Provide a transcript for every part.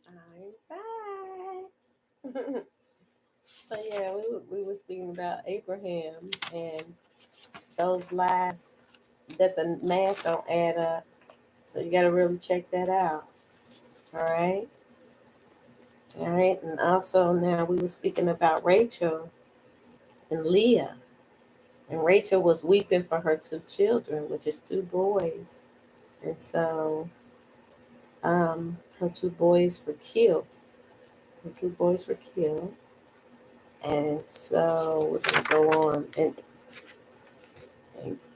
I'm back. So yeah, we were speaking about Abraham and those lies that the math don't add up. So you got to really check that out. All right, all right, and also now we were speaking about Rachel and Leah, and Rachel was weeping for her two children, which is two boys, and so her two boys were killed. Her two boys were killed, and so we're gonna go on and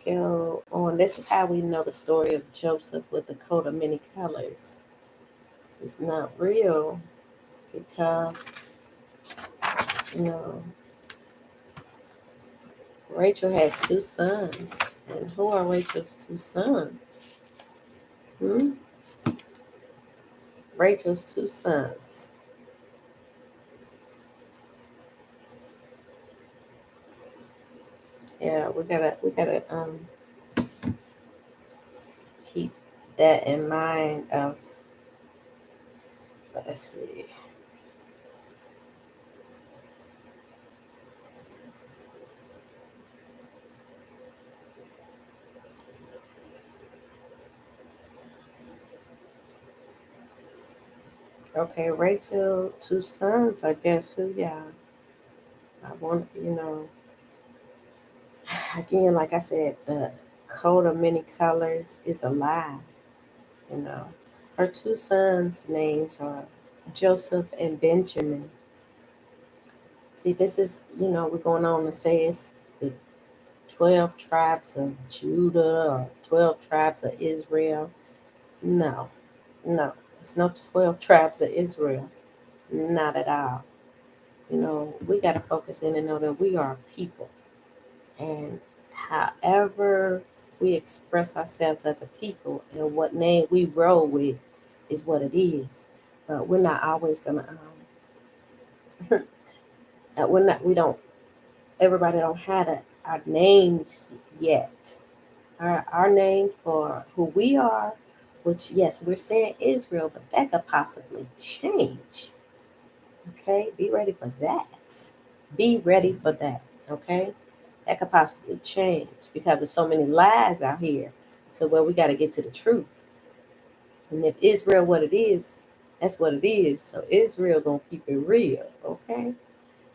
go on. This is how we know the story of Joseph with the coat of many colors. It's not real because, you know, Rachel had two sons. And who are Rachel's two sons? Hmm? Rachel's two sons. Yeah, we gotta keep that in mind of, let's see. Okay, Rachel, two sons, I guess. So yeah, I want, again, like I said, the coat of many colors is a lie, you know. Her two sons' names are Joseph and Benjamin. See, this is, we're going on to say it's the 12 tribes of Judah or 12 tribes of Israel. No, no, it's no 12 tribes of Israel. Not at all. We got to focus in and know that we are a people. And however we express ourselves as a people and what name we roll with is what it is. But we're not always gonna. We don't. Everybody don't have our names yet. Our name for who we are, which yes, we're saying Israel, but that could possibly change. Okay, be ready for that. Be ready for that. Okay. That could possibly change because there's so many lies out here. So where we got to get to the truth. And if Israel what it is, that's what it is. So Israel gonna keep it real, okay?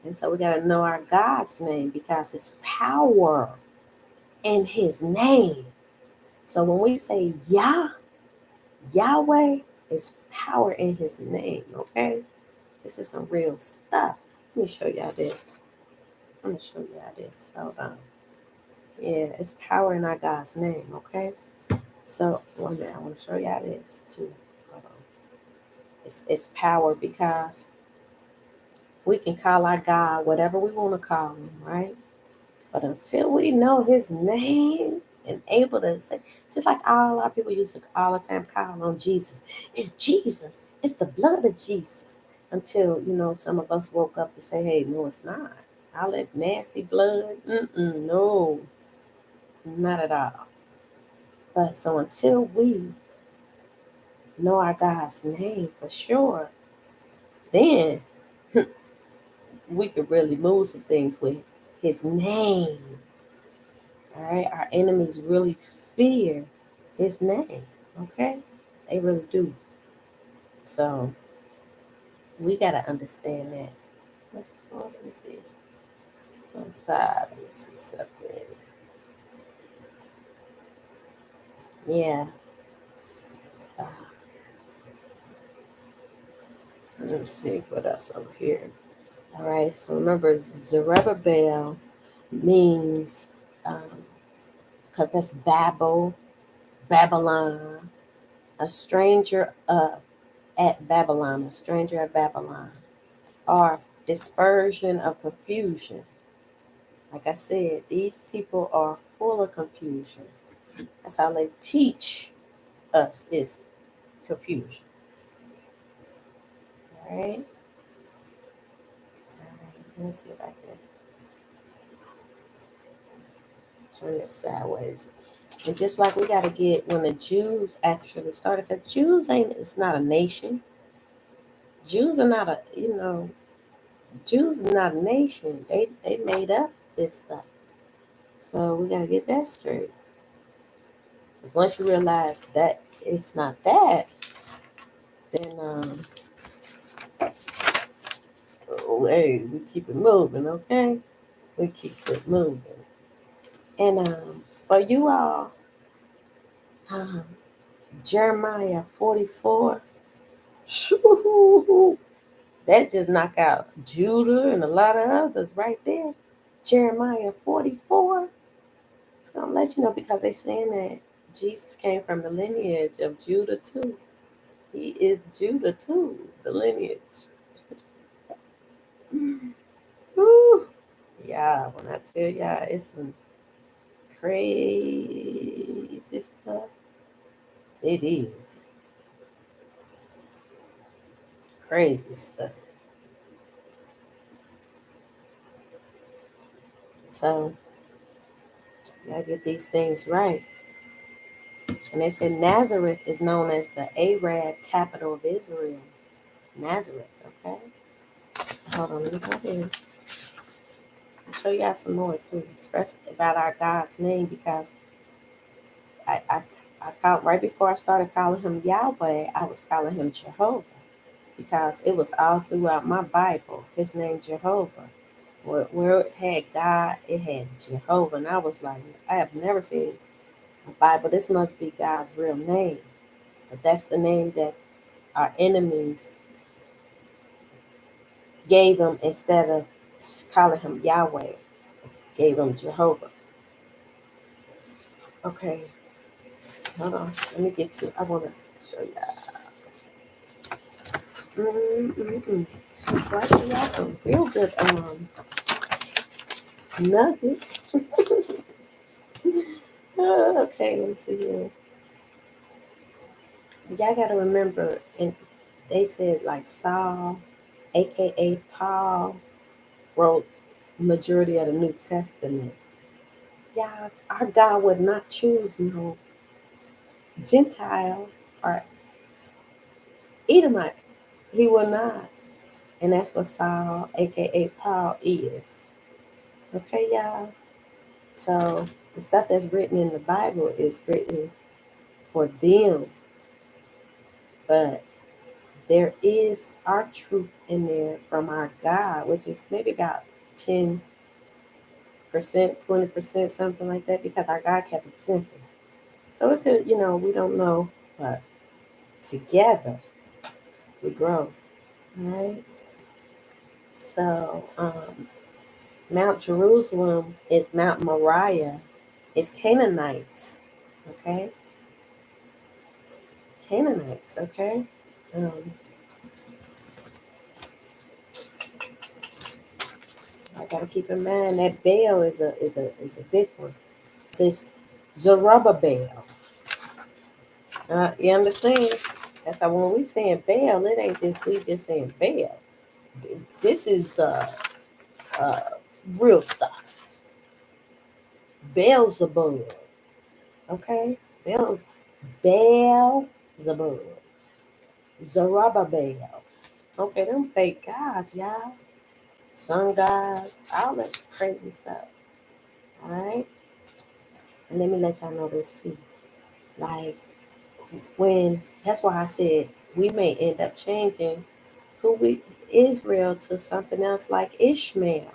And so we got to know our God's name because it's power in His name. So when we say Yahweh, is power in His name, okay? This is some real stuff. Let me show y'all this. I'm gonna show y'all this. Hold on. Yeah, it's power in our God's name, okay? So one minute, I want to show y'all this too. Hold on. It's power because we can call our God whatever we want to call him, right? But until we know his name and able to say, just like all our people used to all the time call on Jesus, it's Jesus, it's the blood of Jesus. Until, some of us woke up to say, hey, no, it's not. All that nasty blood, no, not at all. But so until we know our God's name for sure, then we could really move some things with his name. All right. Our enemies really fear his name. Okay. They really do. So we got to understand that. Let me see. Let me see something. Yeah. Uh, let me see what else over here. All right. So remember, Zerubbabel means, because that's Babylon, a stranger at Babylon, a stranger at Babylon, or dispersion of confusion. Like I said, these people are full of confusion. That's how they teach us is confusion. All right? All right. Let me see if I can turn this sideways. And just like we got to get when the Jews actually started, because Jews ain't, it's not a nation. Jews are not Jews are not a nation. They made up this stuff. So we gotta get that straight. Once you realize that it's not that, then hey, we keep it moving, okay? We keep it moving. And for you all, um, Jeremiah 44, shoo, that just knock out Judah and a lot of others right there. Jeremiah 44, it's gonna let you know because they saying that Jesus came from the lineage of Judah too. He is Judah too, the lineage. Woo. Yeah, when I tell y'all it's some crazy stuff, it is crazy stuff. So you gotta get these things right. And they said Nazareth is known as the Arab capital of Israel. Nazareth, okay? Hold on, let me go ahead. I'll show you all some more too, especially about our God's name because I, I, I called right before I started calling him Yahweh, I was calling him Jehovah because it was all throughout my Bible. His name Jehovah. Where it had God, it had Jehovah. And I was like, I have never seen a Bible. This must be God's real name. But that's the name that our enemies gave him instead of calling him Yahweh. Gave him Jehovah. Okay, hold on. Let me get to. I want to show y'all. So I give y'all some real good nuggets. Okay, let me see here. Y'all gotta remember, and they said like Saul, aka Paul, wrote majority of the New Testament. Yeah, our God would not choose no Gentile or Edomite. He will not. And that's what Saul, aka Paul, is. Okay, y'all? So the stuff that's written in the Bible is written for them. But there is our truth in there from our God, which is maybe about 10%, 20%, something like that, because our God kept it simple. So it could, we don't know, but together we grow. All right. So Mount Jerusalem is Mount Moriah. It's Canaanites. Okay. Canaanites. Okay. Um, I gotta keep in mind that Baal is a big one. This Zerubbabel. You understand? That's how when we saying Baal, it ain't just we just saying Baal. This is uh, real stuff. Beelzebub. Okay? Beelzebub. Zerubbabel. Okay, them fake gods, y'all. Sun gods, all that crazy stuff. Alright? And let me let y'all know this too. Like that's why I said we may end up changing who we Israel to something else like Ishmael.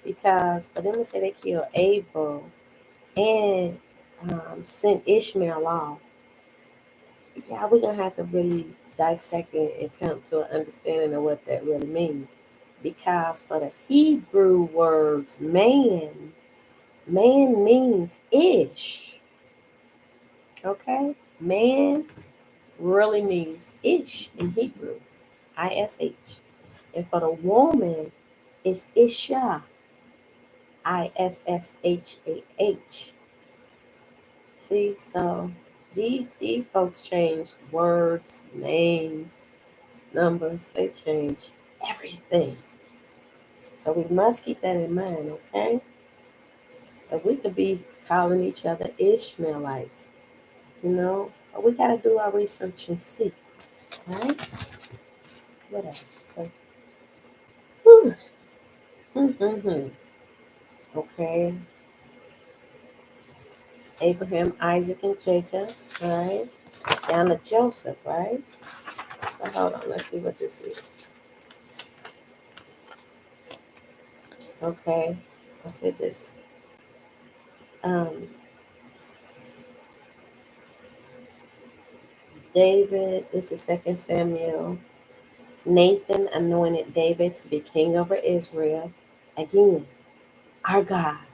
Because for them to say they killed Abel and sent Ishmael off, yeah, we're gonna have to really dissect it and come to an understanding of what that really means. Because for the Hebrew words man means ish. Okay? Man really means ish in Hebrew. ISH. And for the woman, it's Isha. ISSHAH. See, so these folks changed words, names, numbers, they changed everything. So we must keep that in mind, okay? If we could be calling each other Ishmaelites, but we got to do our research and see, right? What else? 'Cause, whew, mm-hmm. Okay. Abraham, Isaac, and Jacob. All right. Down to Joseph, right? So hold on. Let's see what this is. Okay. I said this. Um, David, this is Second Samuel. Nathan anointed David to be king over Israel. Again, our God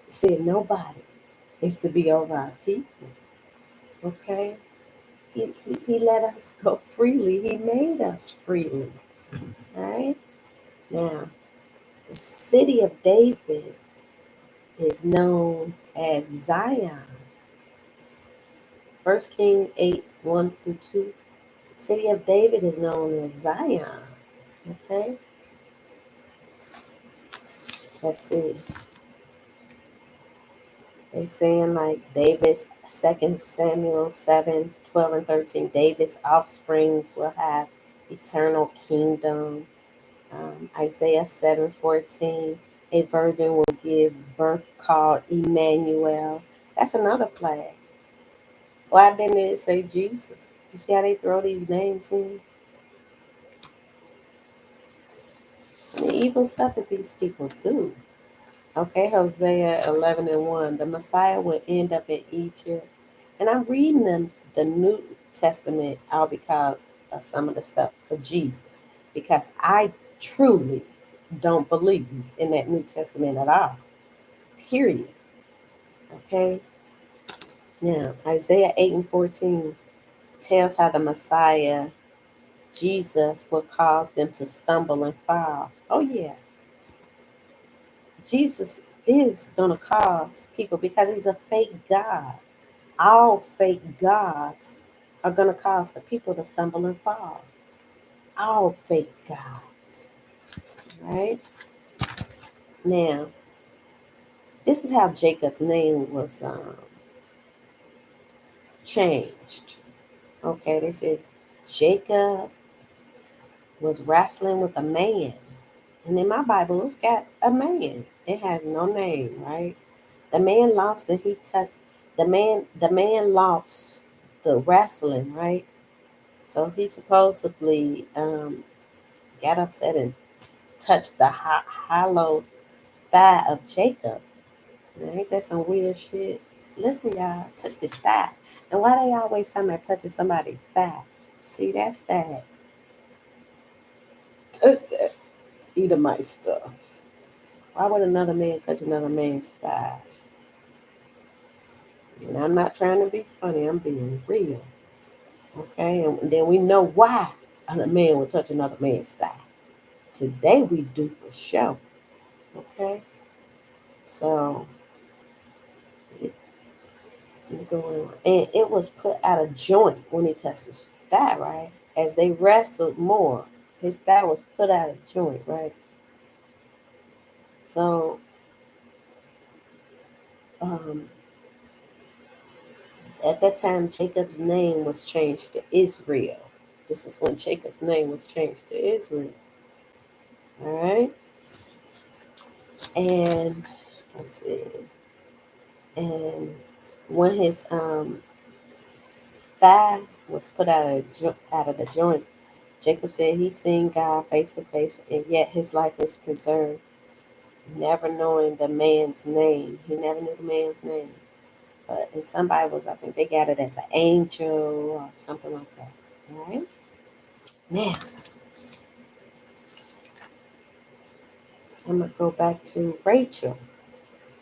said nobody is to be over our people. Okay? He let us go freely. He made us freely. All right? Now, the city of David is known as Zion. First King 8, 1 through 2. City of David is known as Zion. Okay? Let's see. They saying like David's Second Samuel 7, 12 and 13. David's offsprings will have eternal kingdom. Isaiah 7:14. A virgin will give birth called Emmanuel. That's another flag. Why didn't it say Jesus? You see how they throw these names in? Some evil stuff that these people do. Okay, Hosea 11 and 1. The Messiah will end up in Egypt. And I'm reading the New Testament all because of some of the stuff for Jesus. Because I truly don't believe in that New Testament at all. Period. Okay? Now, Isaiah 8 and 14 tells how the Messiah, Jesus, will cause them to stumble and fall. Oh, yeah. Jesus is going to cause people because he's a fake God. All fake gods are going to cause the people to stumble and fall. All fake gods. Right? Now, this is how Jacob's name was changed. Okay, they said Jacob was wrestling with a man. And in my Bible, it's got a man. It has no name, right? The man lost and he touched the man lost the wrestling, right? So he supposedly got upset and touched the hollow thigh of Jacob. Now, ain't that some weird shit? Listen, y'all, touch this thigh. And why they always talking about touching somebody's thigh? See, that's that. That's that Edomite stuff. Why would another man touch another man's thigh? And I'm not trying to be funny, I'm being real. Okay, and then we know why a man would touch another man's thigh. Today we do for sure. Okay, so and it was put out of joint when he touched his thigh, right? As they wrestled more, his thigh was put out of joint, right? So um, at that time, Jacob's name was changed to Israel. This is when Jacob's name was changed to Israel. All right, and let's see, and when his thigh was put out of the joint, Jacob said he seen God face to face, and yet his life was preserved, never knowing the man's name. He never knew the man's name. But in some Bibles, I think they got it as an angel or something like that. All right? Now, I'm going to go back to Rachel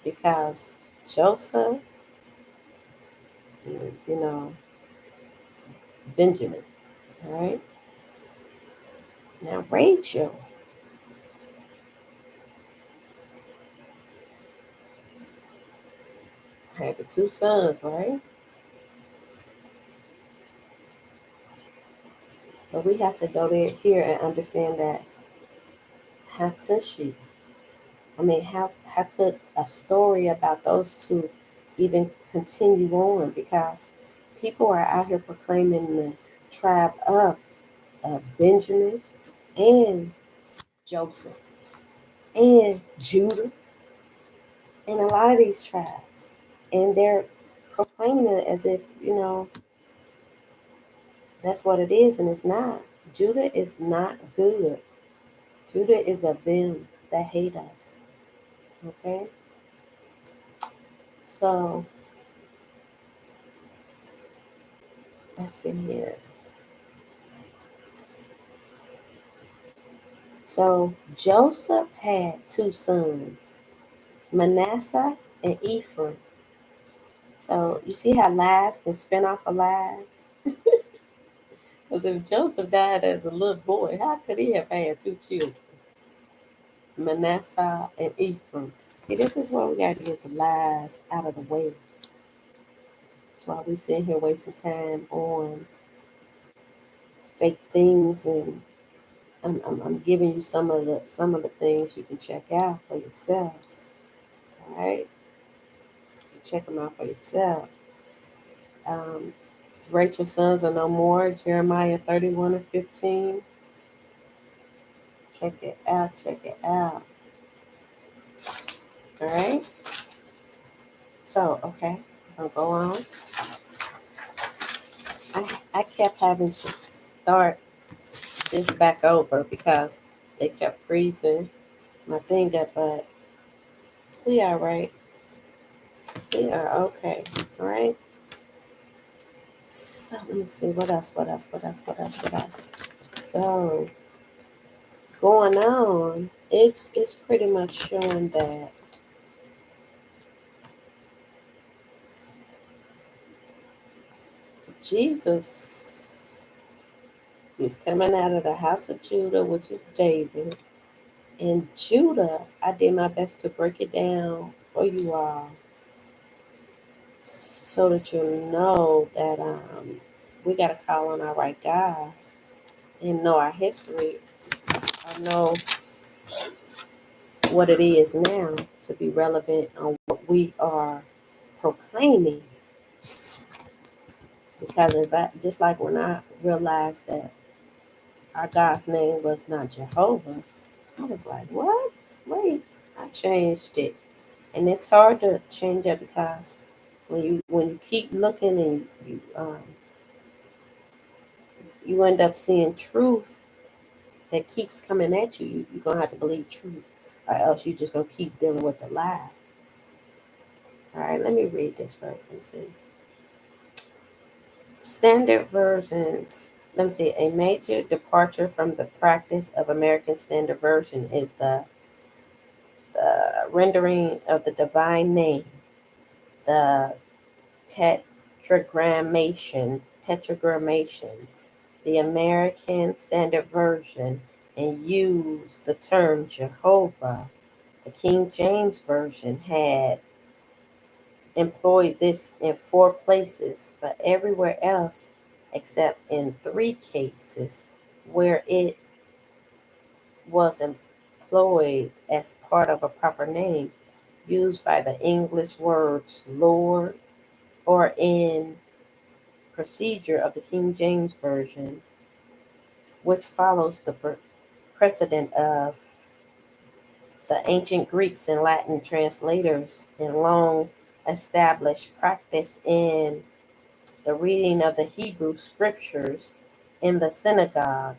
because Joseph, you know, Benjamin. All right? Now, Rachel had the two sons, right? But we have to go there here and understand that how could she? I mean, how could a story about those two even continue on? Because people are out here proclaiming the tribe of Benjamin. and Joseph and Judah and a lot of these tribes. And they're proclaiming it as if, that's what it is, and it's not. Judah is not good. Judah is of them that hate us. Okay? So, let's see here. So, Joseph had two sons, Manasseh and Ephraim. So, you see how lies can spin off of lies? Because if Joseph died as a little boy, how could he have had two children? Manasseh and Ephraim. See, this is why we got to get the lies out of the way. That's why we sitting here wasting time on fake things, and I'm giving you some of the things you can check out for yourselves. All right, check them out for yourself. Um, Rachel's sons are no more. Jeremiah 31:15. Check it out. Check it out. All right. So okay, I'll go on. I kept having to start this back over because they kept freezing my thing up, but we are right. We are okay. All right. So let me see what else. So going on, it's pretty much showing that Jesus is coming out of the house of Judah, which is David. And Judah, I did my best to break it down for you all so that you'll know that we got to call on our right God and know our history, or know what it is now to be relevant on what we are proclaiming. Because just like when I realized that our God's name was not Jehovah, I was like, what? Wait, I changed it. And it's hard to change it because when you keep looking and you end up seeing truth that keeps coming at you, you're gonna have to believe truth, or else you're just gonna keep dealing with the lie. All right, let me read this first. Let me see. Standard versions. Let me see. A major departure from the practice of American Standard Version is the rendering of the divine name, the tetragrammation. The American Standard Version and use the term Jehovah. The King James Version had employed this in 4 places, but everywhere else, except in 3 cases, where it was employed as part of a proper name, used by the English words Lord, or in procedure of the King James Version, which follows the precedent of the ancient Greeks and Latin translators and long established practice in the reading of the Hebrew scriptures in the synagogue.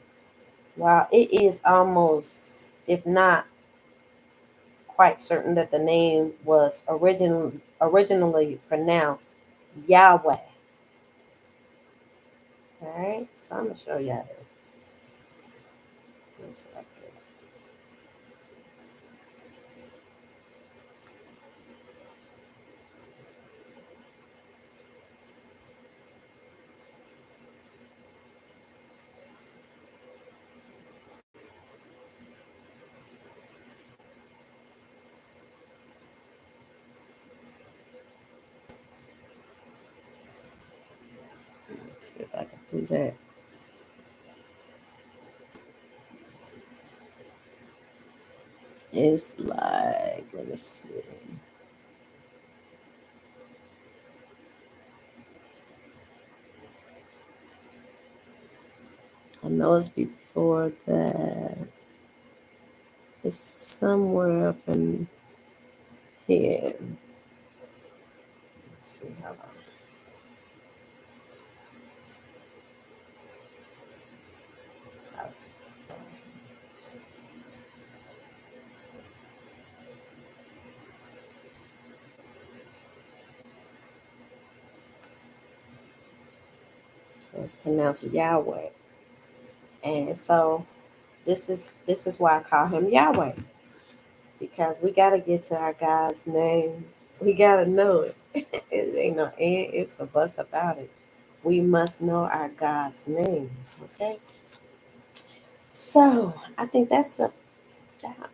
While it is almost, if not quite certain, that the name was originally pronounced Yahweh. All right, so I'm gonna show you how to. Let's see if I can do that. It's like, let me see. I know it's before that. It's somewhere up in here. Let's see how long. It's pronounced Yahweh. And so this is why I call him Yahweh. Because we gotta get to our God's name. We gotta know it. It ain't no and ifs or buts about it. We must know our God's name. Okay? So I think that's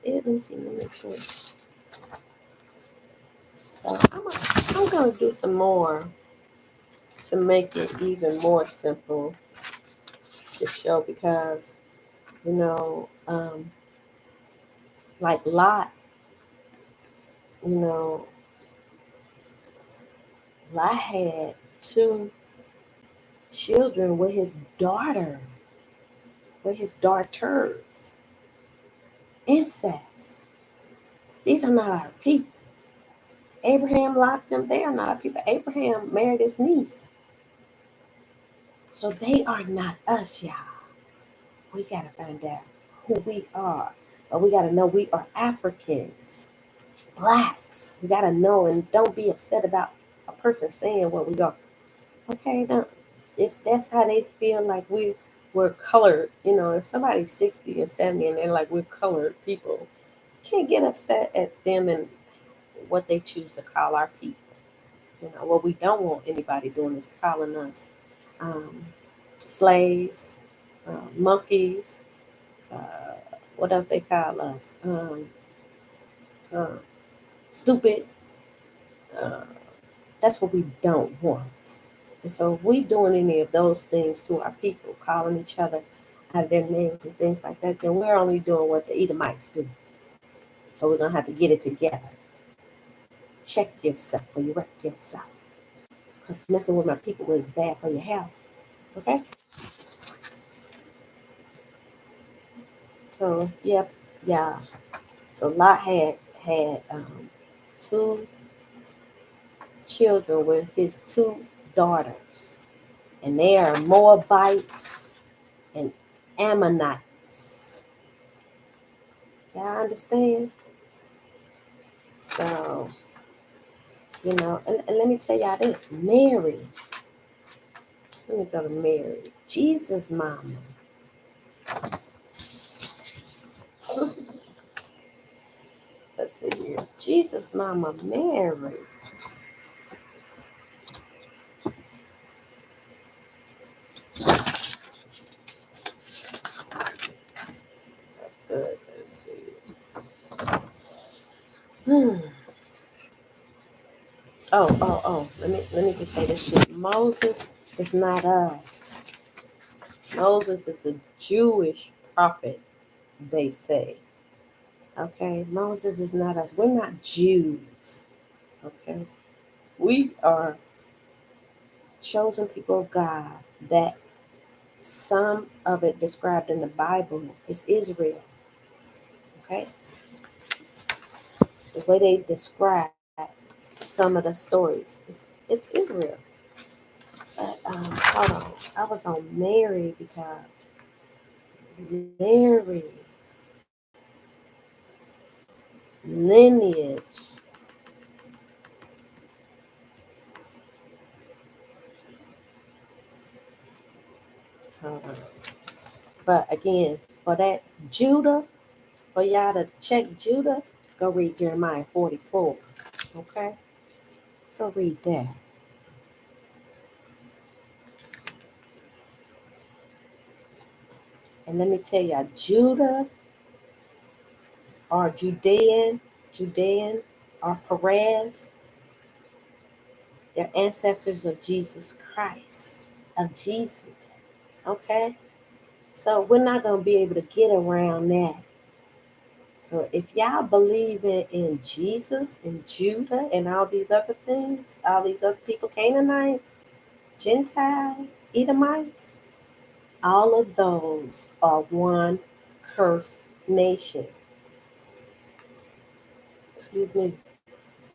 let me see, let me make sure. So I'm gonna do some more to make it even more simple to show because you know, like Lot, you know, Lot had two children with his daughters. Incest. These are not our people. Abraham locked them. They are not our people. Abraham married his niece. So they are not us, y'all. We got to find out who we are. But we got to know we are Africans, blacks. We got to know and don't be upset about a person saying what we are. Okay, now, if that's how they feel like we're colored, if somebody's 60 and 70 and they're like, we're colored people, can't get upset at them and what they choose to call our people. What we don't want anybody doing is calling us um, slaves, monkeys, uh, what else they call us? Uh, Stupid. Uh, that's what we don't want. And so if we doing any of those things to our people, calling each other out of their names and things like that, then we're only doing what the Edomites do. So we're going to have to get it together. Check yourself before you wreck yourself. Because messing with my people is bad for your health. Okay? So, yep, yeah. So Lot had two children with his two daughters. And they are Moabites and Ammonites. Y'all understand? So, and let me tell y'all this. Mary, let me go to Mary. Jesus' mama. Let's see here. Jesus' mama, Mary. Good, let's see. Hmm. Oh. Let me just say this shit. Moses is not us. Moses is a Jewish prophet, they say. Okay, Moses is not us. We're not Jews. Okay, we are chosen people of God that some of it described in the Bible is Israel. Okay, the way they describe some of the stories it's Israel. But hold on, I was on Mary because Mary lineage. Hold on. But again, for that Judah, for y'all to check Judah, go read Jeremiah 44. Okay? Go read that. And let me tell y'all, Judah or Judean or Perez, they're ancestors of Jesus Christ, of Jesus. Okay? So we're not going to be able to get around that. So if y'all believe in Jesus and Judah and all these other things, all these other people, Canaanites, Gentiles, Edomites, All of those are one cursed nation. Excuse me.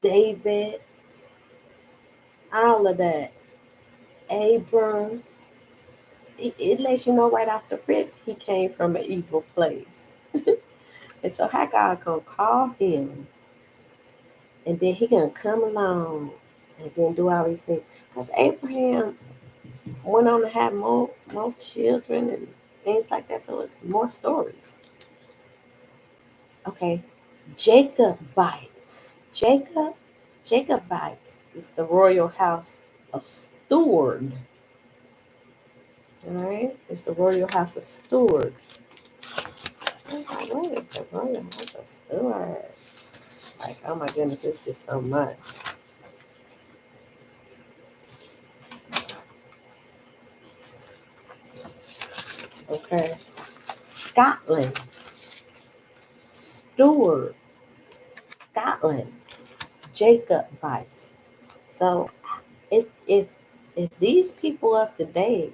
David, all of that. Abram, it lets you know right off the rip he came from an evil place. And so how God gonna call him and then he gonna come along and then do all these things. Because Abraham went on to have more children and things like that. So it's more stories. Okay. Jacob bites. Jacob bites is the royal house of Steward. All right. It's the royal house of Steward. What is the royal house of Steward? Like, oh my goodness, it's just so much. Okay. Scotland. Steward. Scotland. Jacob bites. So if these people of today,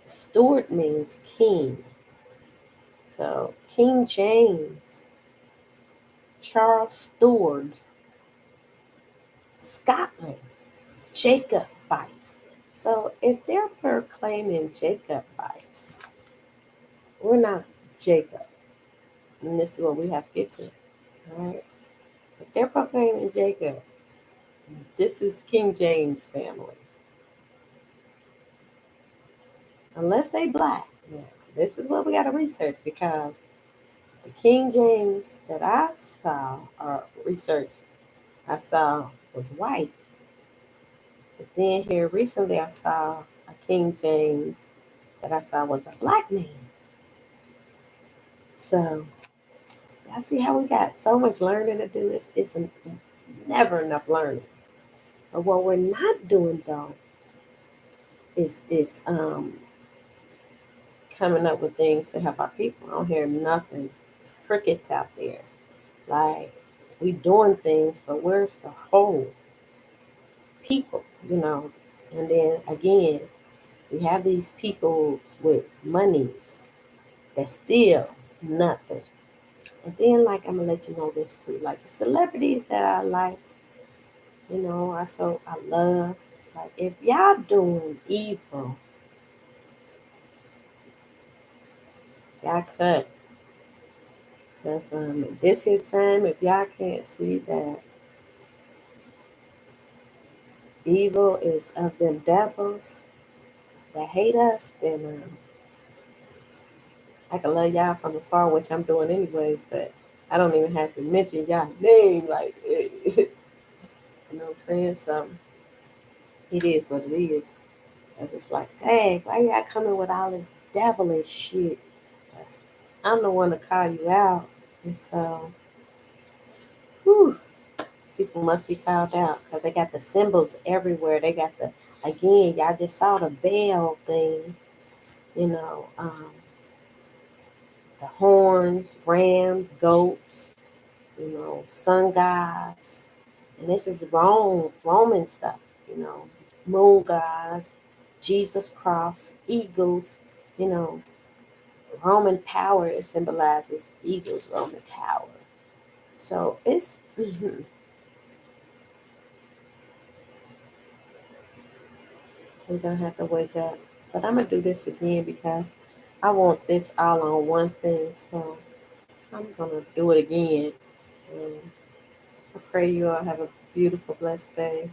Stewart means king. So King James, Charles Stewart, Scotland, Jacob bites. So if they're proclaiming Jacob bites, we're not Jacob. And this is what we have to get to. All right. If they're proclaiming Jacob, this is King James family. Unless they black. Yeah. This is what we gotta research because the King James that I saw or researched I saw was white. But then here recently I saw a King James that I saw was a black man. So I see how we got so much learning to do. It's never enough learning. But what we're not doing though is coming up with things to help our people. I don't hear nothing. It's crickets out there. Like we doing things, but where's the whole people, And then again, we have these people with monies that steal nothing. And then, like, I'm gonna let you know this too. Like the celebrities that I like, I love. Like, if y'all doing evil, y'all cut. Cause this here time, if y'all can't see that evil is of them devils that hate us, then I can love y'all from afar, which I'm doing anyways. But I don't even have to mention y'all name, like, you know what I'm saying? So it is what it is. Cause it's like, dang, why y'all coming with all this devilish shit? 'Cause I'm the one to call you out, and so, whew, people must be called out because they got the symbols everywhere. They got again, y'all just saw the bell thing, you know, um, the horns, rams, goats, sun gods. And this is Roman stuff, moon gods, Jesus cross, eagles, you know, Roman power, it symbolizes eagles, Roman power. So we're going to have to wake up. But I'm going to do this again because I want this all on one thing. So I'm going to do it again. And I pray you all have a beautiful, blessed day.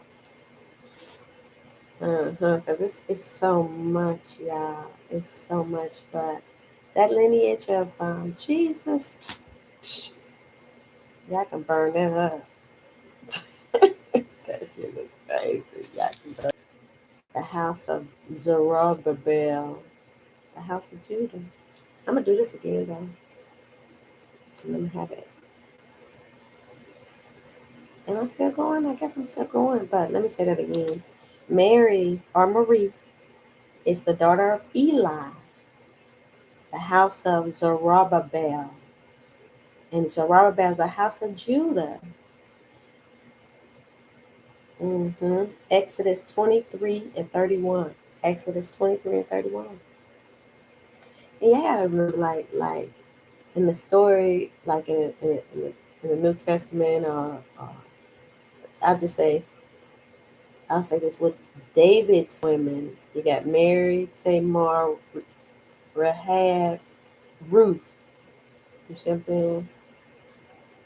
Because it's so much, y'all. It's so much. But that lineage of Jesus, y'all can burn that up. That shit is crazy. Y'all can burn the house of Zerubbabel, the house of Judah. I'm gonna do this again though. I'm gonna have it. Am I still going? I guess I'm still going, but let me say that again. Mary or Marie is the daughter of Eli, the house of Zerubbabel. And Zerubbabel is the house of Judah. Exodus 23 and 31. Exodus 23 and 31. And yeah, I remember like in the story, like in the New Testament, I'll just say, I'll say this with David's women. You got Mary, Tamar, Rahab, Ruth. You see what I'm saying?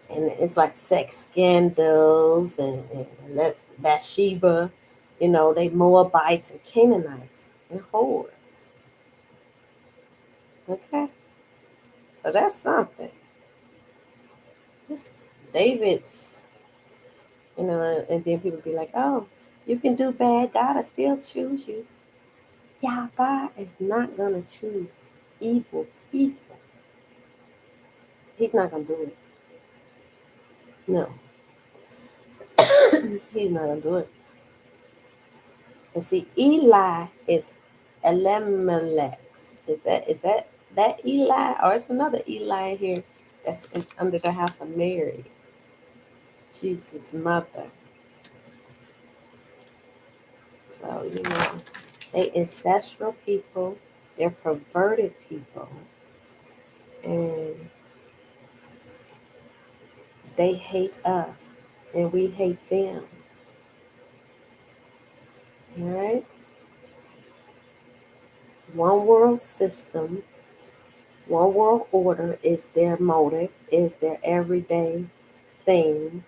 And it's like sex scandals and that's Bathsheba, they Moabites and Canaanites and whores. Okay, so that's something. This David's, and then people be like, oh, you can do bad, God will still choose you. Yeah, God is not gonna choose evil people. He's not gonna do it. No, he's not gonna do it. And see, Eli is Elimelech. Is that Eli, or it's another Eli here that's under the house of Mary, Jesus' mother. So they ancestral people, they're perverted people, and they hate us, and we hate them. All right, one world system, one world order is their motive, is their everyday thing.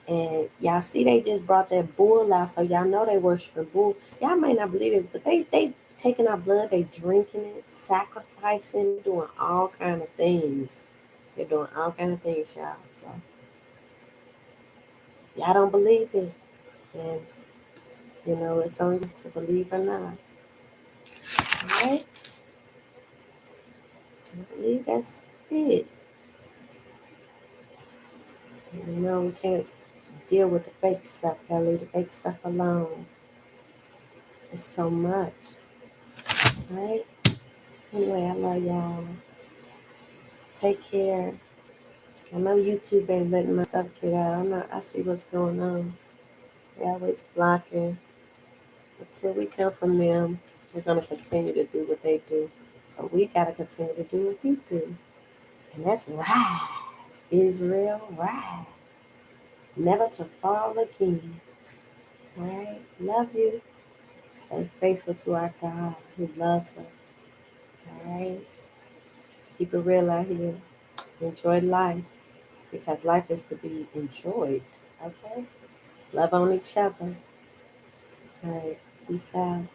And y'all see, they just brought that bull out, so y'all know they worshiping bull. Y'all might not believe this, but they taking our blood, they drinking it, sacrificing, doing all kind of things. They're doing all kind of things, y'all. So y'all don't believe it, and it's on you to believe or not. All right, I believe that's it. We can't deal with the fake stuff. Gotta leave the fake stuff alone. It's so much, right? Anyway, I love y'all. Take care. I know YouTube ain't letting my stuff get out. I see what's going on. They always blocking. Until we come from them, we're gonna continue to do what they do. So we gotta continue to do what we do. And that's rise. Israel, rise. Never to fall again. Alright? Love you. Stay faithful to our God who loves us. Alright? Keep it real out here. Enjoy life. Because life is to be enjoyed. Okay? Love on each other. All right. Peace out.